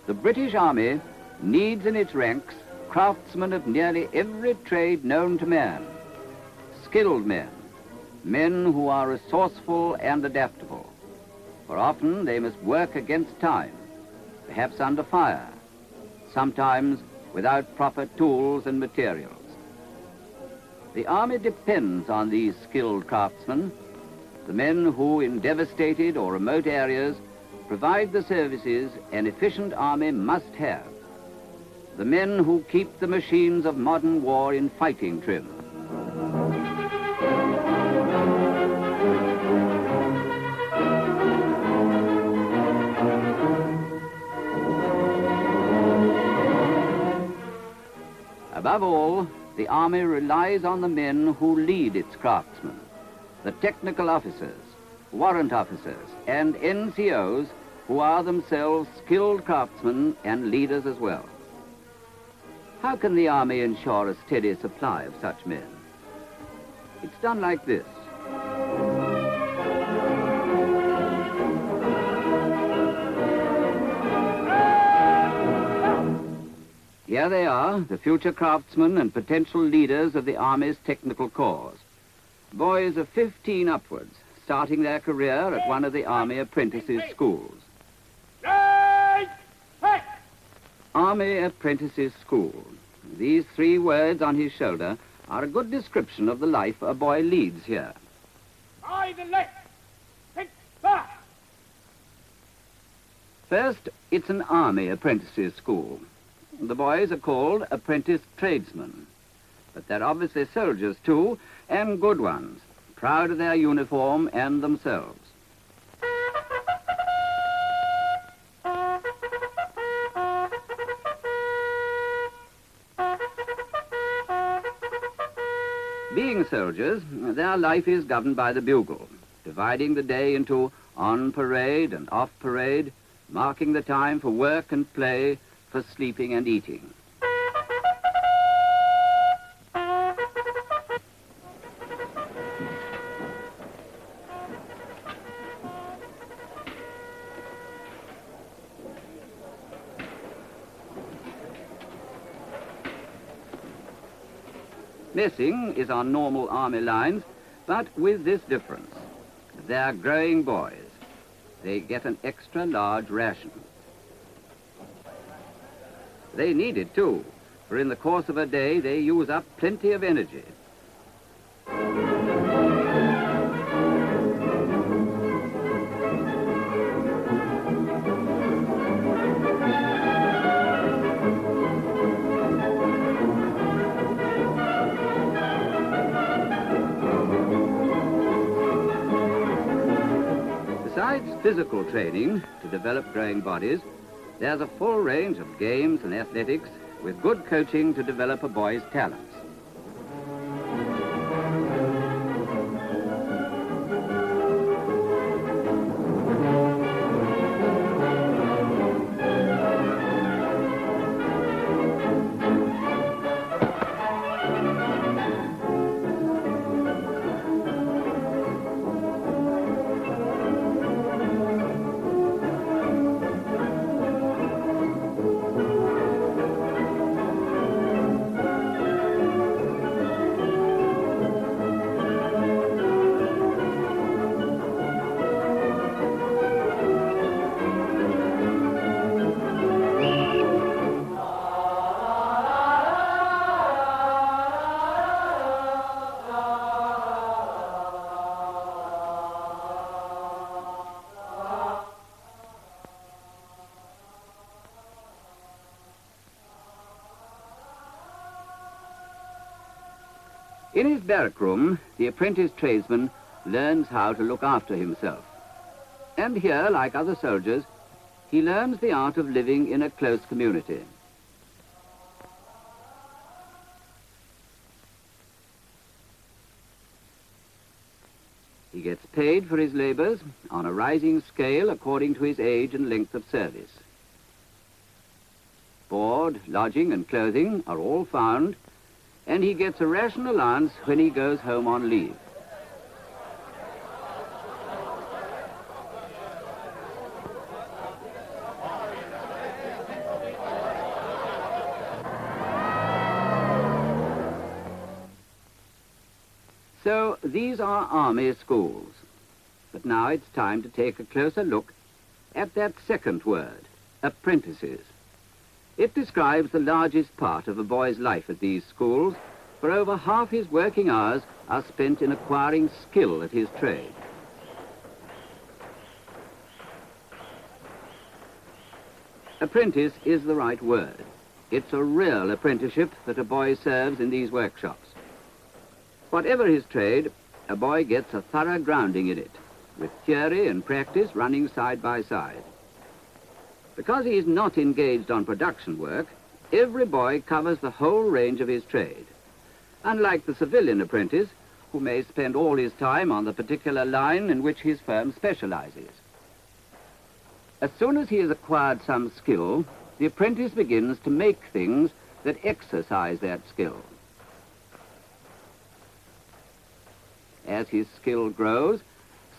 The British Army needs in its ranks craftsmen of nearly every trade known to man, skilled men, men who are resourceful and adaptable. For often they must work against time, perhaps under fire, sometimes without proper tools and materials. The Army depends on these skilled craftsmen, the men who in devastated or remote areas provide the services an efficient army must have, the men who keep the machines of modern war in fighting trim. Above all, the Army relies on the men who lead its craftsmen, the technical officers, warrant officers, and NCOs who are themselves skilled craftsmen and leaders as well. How can the Army ensure a steady supply of such men? It's done like this. Here they are, the future craftsmen and potential leaders of the Army's technical corps. Boys of 15 upwards, starting their career at one of the Army Apprentices schools. Army Apprentices School. These 3 words on his shoulder are a good description of the life a boy leads here. By the left, think fast. First, it's an Army Apprentices School. The boys are called apprentice tradesmen, but they're obviously soldiers too, and good ones, proud of their uniform and themselves. Being soldiers, their life is governed by the bugle, dividing the day into on parade and off parade, marking the time for work and play, for sleeping and eating. Messing is on normal Army lines, but with this difference. They're growing boys. They get an extra large ration. They need it too, for in the course of a day they use up plenty of energy. Besides physical training to develop growing bodies, there's a full range of games and athletics with good coaching to develop a boy's talents. In his barrack room, the apprentice tradesman learns how to look after himself. And here, like other soldiers, he learns the art of living in a close community. He gets paid for his labors on a rising scale according to his age and length of service. Board, lodging and clothing are all found, and he gets a ration allowance when he goes home on leave. So these are army schools. But now it's time to take a closer look at that second word, apprentices. It describes the largest part of a boy's life at these schools, for over half his working hours are spent in acquiring skill at his trade. Apprentice is the right word. It's a real apprenticeship that a boy serves in these workshops. Whatever his trade, a boy gets a thorough grounding in it, with theory and practice running side by side. Because he is not engaged on production work, every boy covers the whole range of his trade. Unlike the civilian apprentice, who may spend all his time on the particular line in which his firm specializes. As soon as he has acquired some skill, the apprentice begins to make things that exercise that skill. As his skill grows,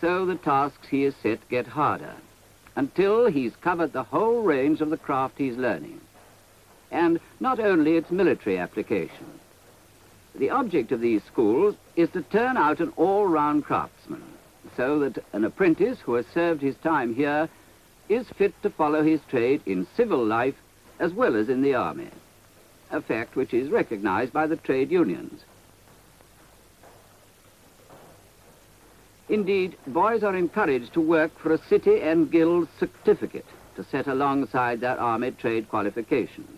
so the tasks he is set get harder, until he's covered the whole range of the craft he's learning, and not only its military application. The object of these schools is to turn out an all-round craftsman, so that an apprentice who has served his time here is fit to follow his trade in civil life as well as in the army, a fact which is recognized by the trade unions. Indeed, boys are encouraged to work for a city and guild certificate to set alongside their army trade qualification.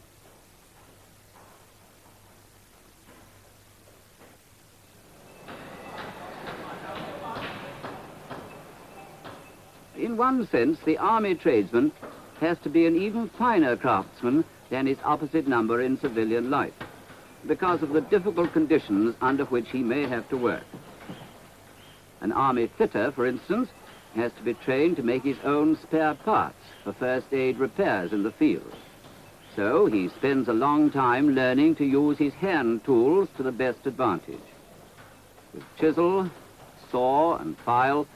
In one sense, the army tradesman has to be an even finer craftsman than his opposite number in civilian life, because of the difficult conditions under which he may have to work. An army fitter, for instance, has to be trained to make his own spare parts for first aid repairs in the field. So he spends a long time learning to use his hand tools to the best advantage. With chisel, saw and file,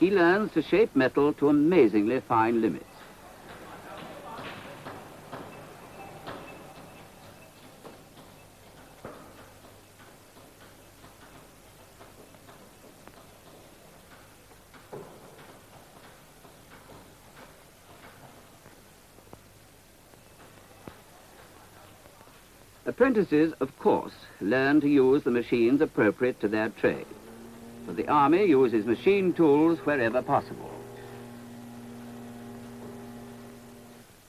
he learns to shape metal to amazingly fine limits. Apprentices, of course, learn to use the machines appropriate to their trade, for the army uses machine tools wherever possible.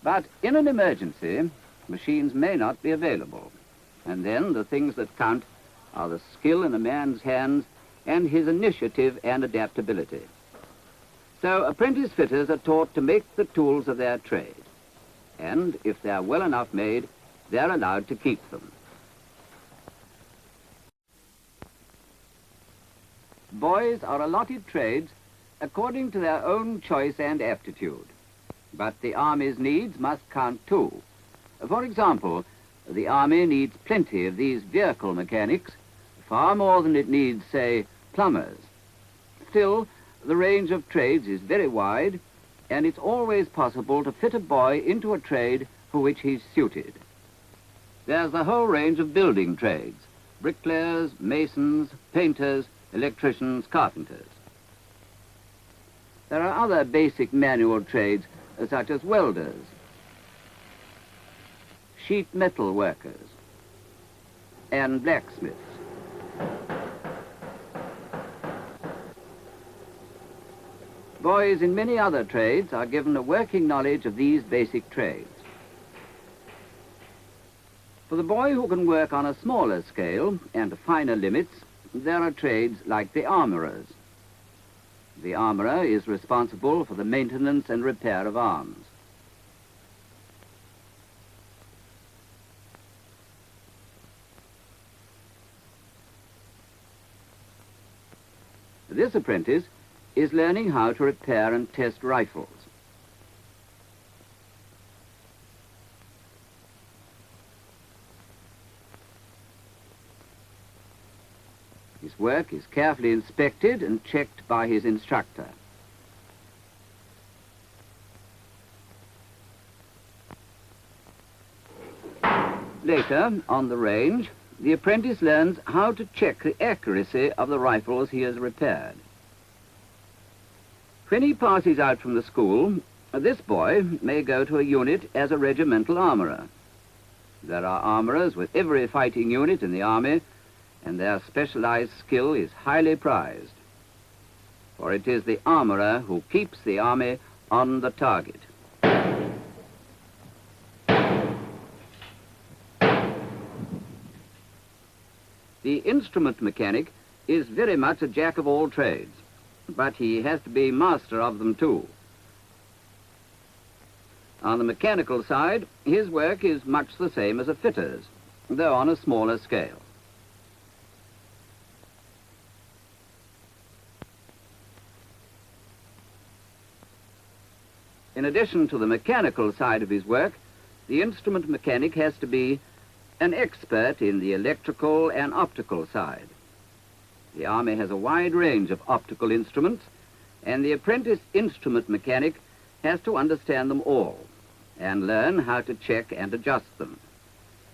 But in an emergency, machines may not be available, and then the things that count are the skill in a man's hands and his initiative and adaptability. So apprentice fitters are taught to make the tools of their trade, and if they're well enough made, they're allowed to keep them. Boys are allotted trades according to their own choice and aptitude, but the Army's needs must count too. For example, the Army needs plenty of these vehicle mechanics, far more than it needs, say, plumbers. Still, the range of trades is very wide, and it's always possible to fit a boy into a trade for which he's suited. There's the whole range of building trades: bricklayers, masons, painters, electricians, carpenters. There are other basic manual trades, such as welders, sheet metal workers, and blacksmiths. Boys in many other trades are given a working knowledge of these basic trades. For the boy who can work on a smaller scale and to finer limits, there are trades like the armourers. The armourer is responsible for the maintenance and repair of arms. This apprentice is learning how to repair and test rifles. His work is carefully inspected and checked by his instructor. Later, on the range, the apprentice learns how to check the accuracy of the rifles he has repaired. When he passes out from the school, this boy may go to a unit as a regimental armourer. There are armourers with every fighting unit in the army, and their specialized skill is highly prized. For it is the armourer who keeps the army on the target. The instrument mechanic is very much a jack of all trades, but he has to be master of them too. On the mechanical side, his work is much the same as a fitter's, though on a smaller scale. In addition to the mechanical side of his work, the instrument mechanic has to be an expert in the electrical and optical side. The Army has a wide range of optical instruments, and the apprentice instrument mechanic has to understand them all and learn how to check and adjust them.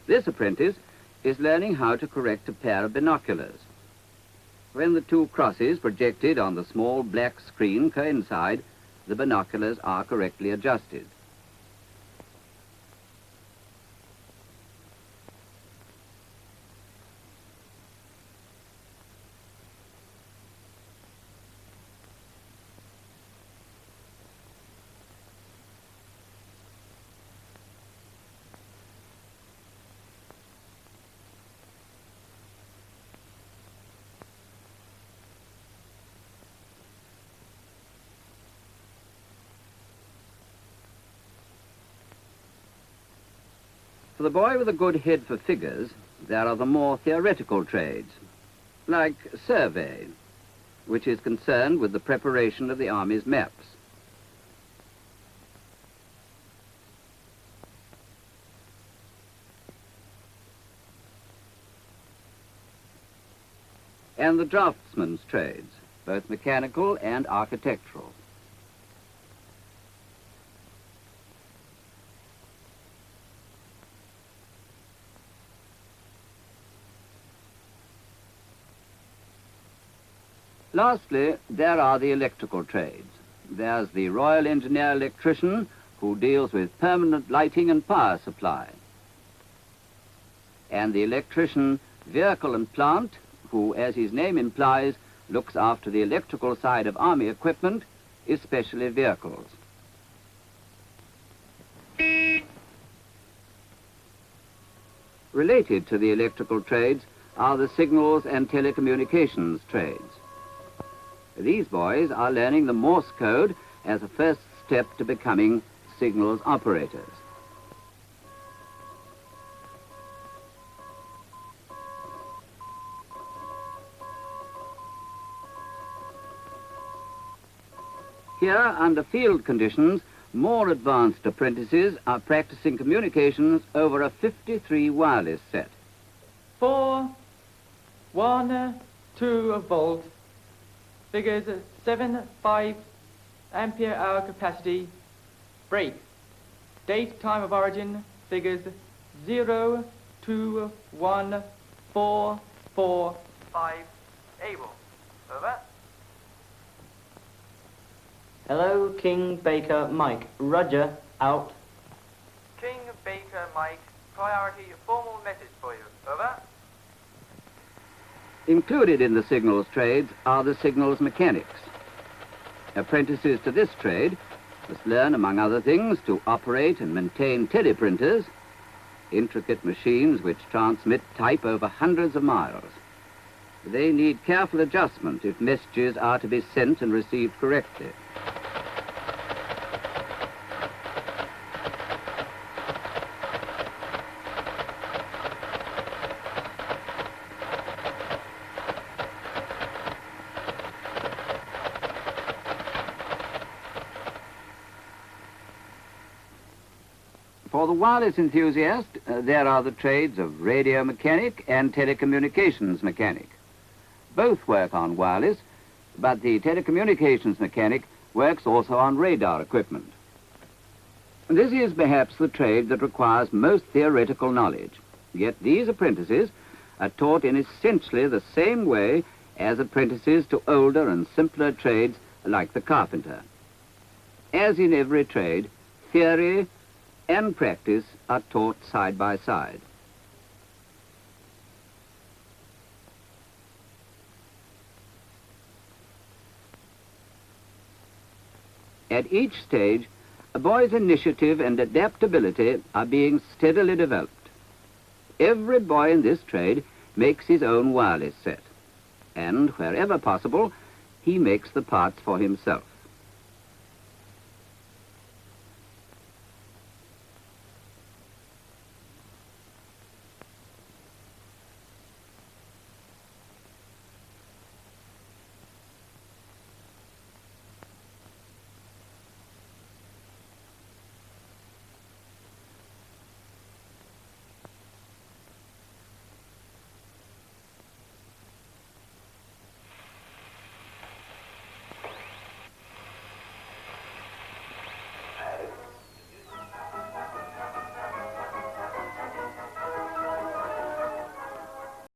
This apprentice is learning how to correct a pair of binoculars. When the two crosses projected on the small black screen coincide, the binoculars are correctly adjusted. For the boy with a good head for figures, there are the more theoretical trades, like survey, which is concerned with the preparation of the Army's maps. And the draftsman's trades, both mechanical and architectural. Lastly, there are the electrical trades. There's the Royal Engineer electrician, who deals with permanent lighting and power supply. And the electrician vehicle and plant, who, as his name implies, looks after the electrical side of Army equipment, especially vehicles. Related to the electrical trades are the signals and telecommunications trades. These boys are learning the Morse code as a first step to becoming signals operators. Here, under field conditions, more advanced apprentices are practicing communications over a 53 wireless set. 4, 1, 2 volt. Figures 7.5 ampere hour capacity. Break. Date, time of origin. Figures 0, 2, 1, 4, 4, 5. Able. Over. Hello, King Baker Mike. Roger. Out. King Baker Mike. Priority formal message for you. Over. Included in the signals trades are the signals mechanics. Apprentices to this trade must learn, among other things, to operate and maintain teleprinters, intricate machines which transmit type over hundreds of miles. They need careful adjustment if messages are to be sent and received correctly. For the wireless enthusiast, there are the trades of radio mechanic and telecommunications mechanic. Both work on wireless, but the telecommunications mechanic works also on radar equipment. This is perhaps the trade that requires most theoretical knowledge, yet these apprentices are taught in essentially the same way as apprentices to older and simpler trades like the carpenter. As in every trade, theory and practice are taught side by side. At each stage, a boy's initiative and adaptability are being steadily developed. Every boy in this trade makes his own wireless set, and wherever possible, he makes the parts for himself.